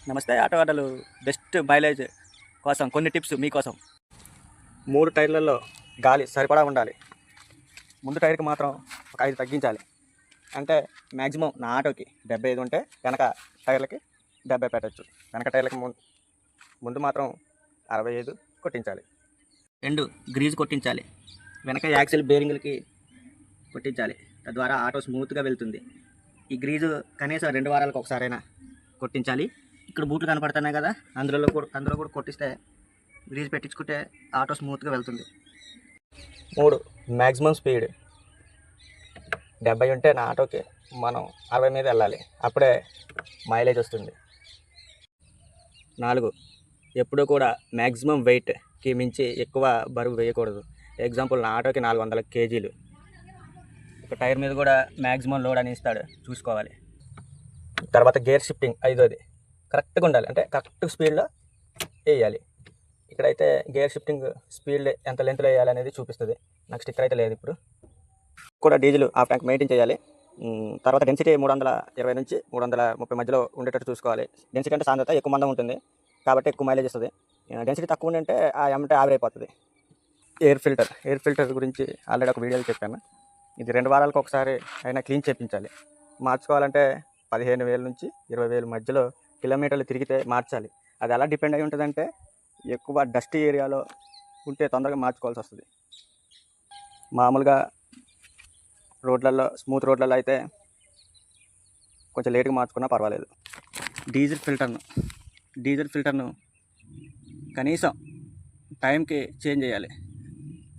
నమస్తే ఆటోవాడలు best mileage కోసం కొన్ని టిప్స్ మీకోసం. 3 టైర్లలో గాలి సరిపడా ఉండాలి. ముందు టైర్కి మాత్రం ఒక 5 తగ్గించాలి. అంటే మ్యాక్సిమం నా ఆటోకి 75 ఉంటే వెనక టైర్లకి 70 పెట్టచ్చు. వెనక టైర్లకి ముందు మాత్రం 65 కొట్టించాలి. 2 గ్రీజ్ కొట్టించాలి. వెనక యాక్సిల్ బేరింగ్లకి కొట్టించాలి. తద్వారా ఆటో స్మూత్గా వెళ్తుంది. ఈ గ్రీజు కనీసం 2 వారాలకు ఒకసారైనా కొట్టించాలి. ఇక్కడ బూట్లు కనపడుతున్నాయి కదా, అందులో కూడా కొట్టిస్తే గ్రీజ్ పెట్టించుకుంటే ఆటో స్మూత్గా వెళ్తుంది. 3 మ్యాక్సిమం స్పీడ్ 70 ఉంటే నా ఆటోకి మనం 60 మీద వెళ్ళాలి, అప్పుడే మైలేజ్ వస్తుంది. 4 ఎప్పుడూ కూడా మ్యాక్సిమం వెయిట్కి మించి ఎక్కువ బరువు వేయకూడదు. ఎగ్జాంపుల్ నా ఆటోకి 400 కేజీలు. ఒక టైర్ మీద కూడా మ్యాక్సిమం లోడ్ అని ఇస్తాడు, చూసుకోవాలి. తర్వాత గేర్ షిఫ్టింగ్ 5వది కరెక్ట్గా ఉండాలి, అంటే కరెక్ట్ స్పీడ్లో వేయాలి. ఇక్కడైతే గేర్ షిఫ్టింగ్ స్పీడ్ ఎంత లెంత్లో వేయాలి అనేది చూపిస్తుంది. నాకు స్టిక్కర్ అయితే లేదు. ఇప్పుడు కూడా డీజిల్ హాఫ్ ట్యాంక్ మెయింటైన్ చేయాలి. తర్వాత డెన్సిటీ 320 నుంచి 330 మధ్యలో ఉండేటట్టు చూసుకోవాలి. డెన్సిటీ అంటే సాంద్రత ఎక్కువ మందం ఉంటుంది కాబట్టి ఎక్కువ మైలేజ్ వస్తుంది. డెన్సిటీ తక్కువ ఉంటే ఆ ఎమ్మంటే ఆవిరైపోతుంది. ఎయిర్ ఫిల్టర్ గురించి ఆల్రెడీ ఒక వీడియోలో చెప్పాను. ఇది 2 వారాలకు ఒకసారి అయినా క్లీన్ చేయించాలి. మార్చుకోవాలంటే 15,000 నుంచి 20,000 మధ్యలో కిలోమీటర్లు తిరిగితే మార్చాలి. అది ఎలా డిపెండ్ అయి ఉంటుందంటే, ఎక్కువ డస్టీ ఏరియాలో ఉంటే తొందరగా మార్చుకోవాల్సి వస్తుంది. మామూలుగా రోడ్లలో, స్మూత్ రోడ్లలో అయితే కొంచెం లేట్గా మార్చుకున్నా పర్వాలేదు. డీజిల్ ఫిల్టర్ను కనీసం టైంకి చేంజ్ చేయాలి.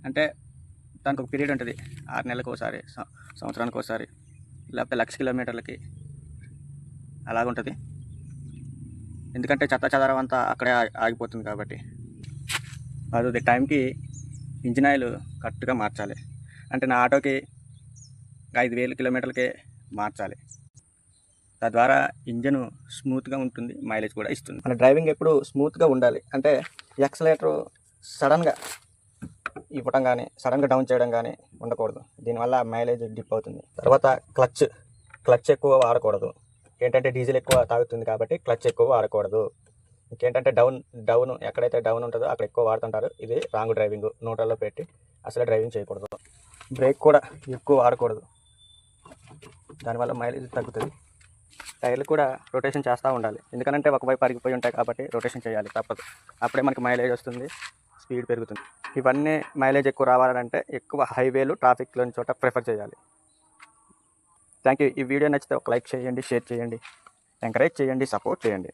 అంటే దానికి ఒక పీరియడ్ ఉంటుంది. 6 నెలలకు ఒకసారి, సంవత్సరానికి ఒకసారి, లేకపోతే 1,00,000 కిలోమీటర్లకి అలాగుంటుంది. ఎందుకంటే చెదారం అంతా అక్కడే ఆగిపోతుంది కాబట్టి. అది టైంకి ఇంజిన్ ఆయిల్ కరెక్ట్గా మార్చాలి. అంటే నా ఆటోకి 5,000 కిలోమీటర్లకే మార్చాలి. తద్వారా ఇంజన్ స్మూత్గా ఉంటుంది, మైలేజ్ కూడా ఇస్తుంది. మన డ్రైవింగ్ ఎప్పుడు స్మూత్గా ఉండాలి. అంటే యాక్సిలేటర్ సడన్గా ఇవ్వటం కానీ, సడన్గా డౌన్ చేయడం కానీ ఉండకూడదు. దీనివల్ల మైలేజ్ డిప్ అవుతుంది. తర్వాత క్లచ్ ఎక్కువ వాడకూడదు. ఏంటంటే డీజిల్ ఎక్కువ తాగుతుంది కాబట్టి క్లచ్ ఎక్కువ వాడకూడదు. ఇంకేంటంటే డౌన్ ఎక్కడైతే డౌన్ ఉంటుందో అక్కడ ఎక్కువ వాడుతుంటారు. ఇది రాంగ్ డ్రైవింగ్. న్యూట్రల్లో పెట్టి అసలే డ్రైవింగ్ చేయకూడదు. బ్రేక్ కూడా ఎక్కువ వాడకూడదు, దానివల్ల మైలేజ్ తగ్గుతుంది. టైర్లు కూడా రొటేషన్ చేస్తూ ఉండాలి. ఎందుకంటే ఒకవైపు అరిగిపోయి ఉంటాయి కాబట్టి రొటేషన్ చేయాలి, తప్పదు. అప్పుడే మనకి మైలేజ్ వస్తుంది, స్పీడ్ పెరుగుతుంది. ఇవన్నీ మైలేజ్ ఎక్కువ రావాలంటే ఎక్కువ హైవేలు, ట్రాఫిక్లోని చోట ప్రిఫర్ చేయాలి. Thank you. ఈ వీడియో నచ్చితే ఒక లైక్ చేయండి, షేర్ చేయండి, ఎంకరేజ్ చేయండి, సపోర్ట్ చేయండి.